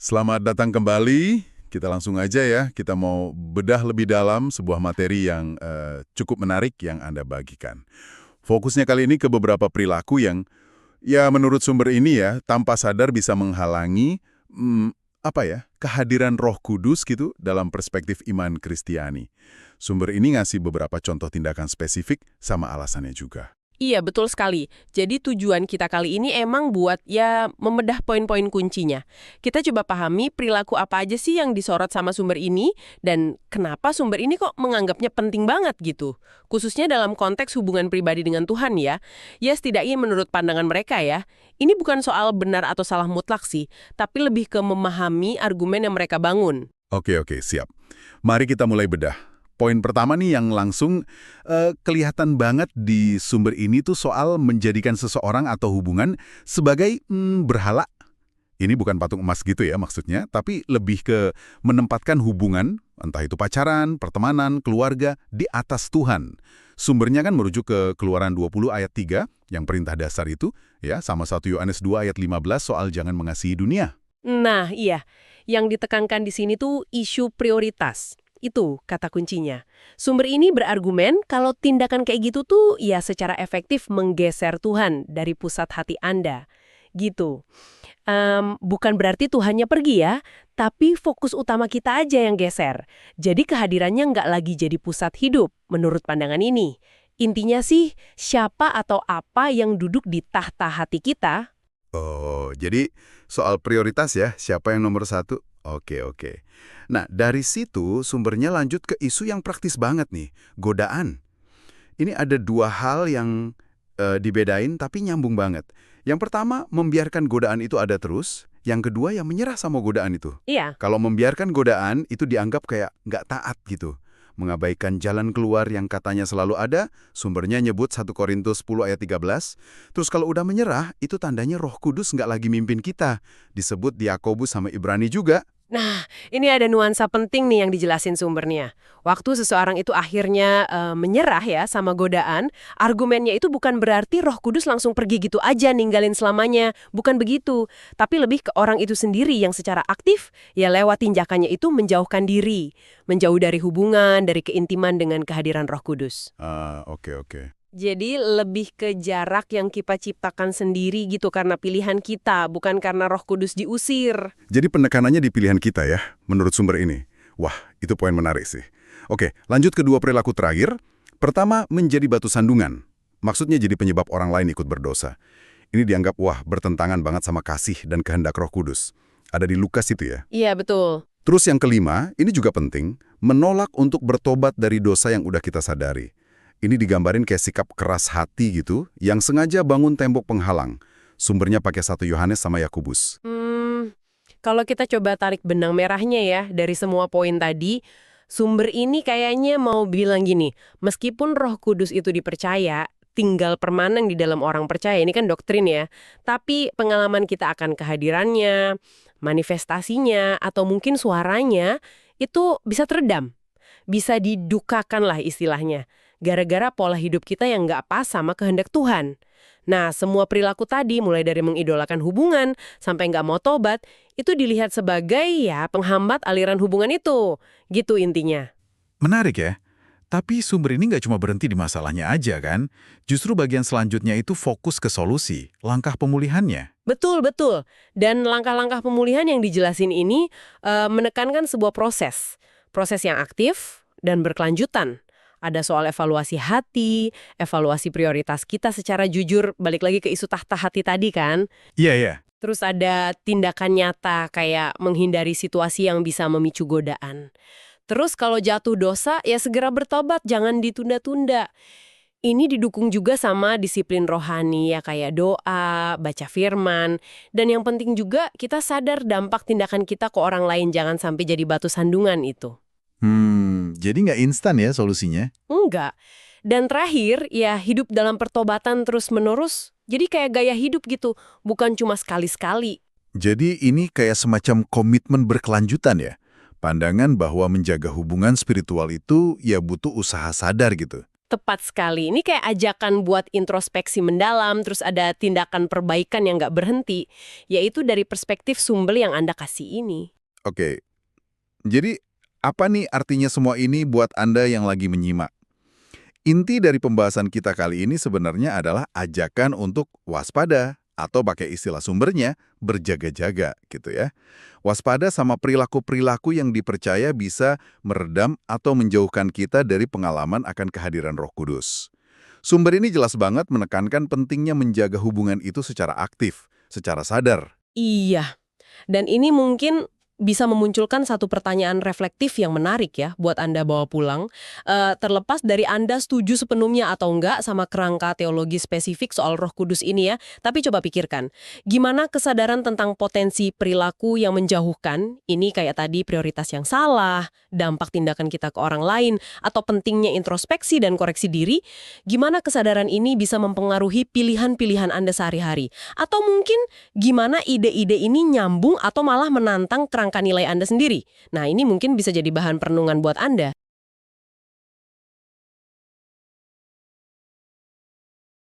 Selamat datang kembali. Kita langsung aja ya, kita mau bedah lebih dalam sebuah materi yang cukup menarik yang Anda bagikan. Fokusnya kali ini ke beberapa perilaku yang, ya menurut sumber ini ya, tanpa sadar bisa menghalangi, kehadiran Roh Kudus gitu dalam perspektif iman Kristiani. Sumber ini ngasih beberapa contoh tindakan spesifik sama alasannya juga. Iya, betul sekali. Jadi tujuan kita kali ini emang buat membedah poin-poin kuncinya. Kita coba pahami perilaku apa aja sih yang disorot sama sumber ini dan kenapa sumber ini kok menganggapnya penting banget gitu. Khususnya dalam konteks hubungan pribadi dengan Tuhan ya. Ya setidaknya menurut pandangan mereka ya. Ini bukan soal benar atau salah mutlak sih, tapi lebih ke memahami argumen yang mereka bangun. Oke, siap. Mari kita mulai bedah. Poin pertama nih yang langsung kelihatan banget di sumber ini tuh soal menjadikan seseorang atau hubungan sebagai berhala. Ini bukan patung emas gitu ya maksudnya, tapi lebih ke menempatkan hubungan, entah itu pacaran, pertemanan, keluarga, di atas Tuhan. Sumbernya kan merujuk ke Keluaran 20 ayat 3, yang perintah dasar itu, ya sama 1 Yohanes 2 ayat 15 soal jangan mengasihi dunia. Nah, iya. Yang ditekankan di sini tuh isu prioritas. Itu kata kuncinya. Sumber ini berargumen kalau tindakan kayak gitu tuh ya secara efektif menggeser Tuhan dari pusat hati Anda. Gitu. Bukan berarti Tuhannya pergi ya, tapi fokus utama kita aja yang geser. Jadi kehadirannya nggak lagi jadi pusat hidup, menurut pandangan ini. Intinya sih, siapa atau apa yang duduk di tahta hati kita. Oh, jadi soal prioritas ya, siapa yang nomor satu? Oke. Nah, dari situ sumbernya lanjut ke isu yang praktis banget nih, godaan. Ini ada dua hal yang dibedain tapi nyambung banget. Yang pertama, membiarkan godaan itu ada terus. Yang kedua, yang menyerah sama godaan itu. Iya. Kalau membiarkan godaan, itu dianggap kayak nggak taat gitu. Mengabaikan jalan keluar yang katanya selalu ada, sumbernya nyebut 1 Korintus 10 ayat 13. Terus kalau udah menyerah, itu tandanya Roh Kudus nggak lagi mimpin kita. Disebut di Yakobus sama Ibrani juga. Nah, ini ada nuansa penting nih yang dijelasin sumbernya. Waktu seseorang itu akhirnya menyerah ya sama godaan, argumennya itu bukan berarti Roh Kudus langsung pergi gitu aja ninggalin selamanya. Bukan begitu. Tapi lebih ke orang itu sendiri yang secara aktif ya lewat tindakannya itu menjauhkan diri. Menjauh dari hubungan, dari keintiman dengan kehadiran Roh Kudus. Oke. Jadi lebih ke jarak yang kita ciptakan sendiri gitu karena pilihan kita, bukan karena Roh Kudus diusir. Jadi penekanannya di pilihan kita ya, menurut sumber ini. Wah, itu poin menarik sih. Oke, lanjut ke dua perilaku terakhir. Pertama, menjadi batu sandungan. Maksudnya jadi penyebab orang lain ikut berdosa. Ini dianggap, bertentangan banget sama kasih dan kehendak Roh Kudus. Ada di Lukas itu ya. Iya, betul. Terus yang kelima, ini juga penting, menolak untuk bertobat dari dosa yang udah kita sadari. Ini digambarin kayak sikap keras hati gitu, yang sengaja bangun tembok penghalang. Sumbernya pakai 1 Yohanes sama Yakobus. Kalau kita coba tarik benang merahnya ya, dari semua poin tadi, sumber ini kayaknya mau bilang gini, meskipun Roh Kudus itu dipercaya, tinggal permanen di dalam orang percaya, ini kan doktrin ya, tapi pengalaman kita akan kehadirannya, manifestasinya, atau mungkin suaranya, itu bisa teredam. Bisa didukakan lah istilahnya, gara-gara pola hidup kita yang nggak pas sama kehendak Tuhan. Nah, semua perilaku tadi, mulai dari mengidolakan hubungan sampai nggak mau tobat, itu dilihat sebagai ya penghambat aliran hubungan itu. Gitu intinya. Menarik ya. Tapi sumber ini nggak cuma berhenti di masalahnya aja kan? Justru bagian selanjutnya itu fokus ke solusi, langkah pemulihannya. Betul. Dan langkah-langkah pemulihan yang dijelasin ini menekankan sebuah proses. Proses yang aktif dan berkelanjutan. Ada soal evaluasi hati, evaluasi prioritas kita secara jujur, balik lagi ke isu tahta hati tadi kan. Iya. Terus ada tindakan nyata kayak menghindari situasi yang bisa memicu godaan. Terus kalau jatuh dosa, ya segera bertobat, jangan ditunda-tunda. Ini didukung juga sama disiplin rohani ya kayak doa, baca firman. Dan yang penting juga kita sadar dampak tindakan kita ke orang lain, jangan sampai jadi batu sandungan itu. Jadi nggak instan ya solusinya? Enggak. Dan terakhir, ya hidup dalam pertobatan terus-menerus. Jadi kayak gaya hidup gitu, bukan cuma sekali-sekali. Jadi ini kayak semacam komitmen berkelanjutan ya? Pandangan bahwa menjaga hubungan spiritual itu ya butuh usaha sadar gitu. Tepat sekali. Ini kayak ajakan buat introspeksi mendalam, terus ada tindakan perbaikan yang nggak berhenti, yaitu dari perspektif sumber yang Anda kasih ini. Oke, jadi apa nih artinya semua ini buat Anda yang lagi menyimak? Inti dari pembahasan kita kali ini sebenarnya adalah ajakan untuk waspada, atau pakai istilah sumbernya, berjaga-jaga gitu ya. Waspada sama perilaku-perilaku yang dipercaya bisa meredam atau menjauhkan kita dari pengalaman akan kehadiran Roh Kudus. Sumber ini jelas banget menekankan pentingnya menjaga hubungan itu secara aktif, secara sadar. Iya, dan ini mungkin bisa memunculkan satu pertanyaan reflektif yang menarik ya buat Anda bawa pulang. Terlepas dari Anda setuju sepenuhnya atau enggak sama kerangka teologi spesifik soal Roh Kudus ini ya, tapi coba pikirkan, gimana kesadaran tentang potensi perilaku yang menjauhkan, ini kayak tadi prioritas yang salah, dampak tindakan kita ke orang lain, atau pentingnya introspeksi dan koreksi diri, gimana kesadaran ini bisa mempengaruhi pilihan-pilihan Anda sehari-hari? Atau mungkin gimana ide-ide ini nyambung atau malah menantang kerangka nilai Anda sendiri. Nah, ini mungkin bisa jadi bahan perenungan buat Anda.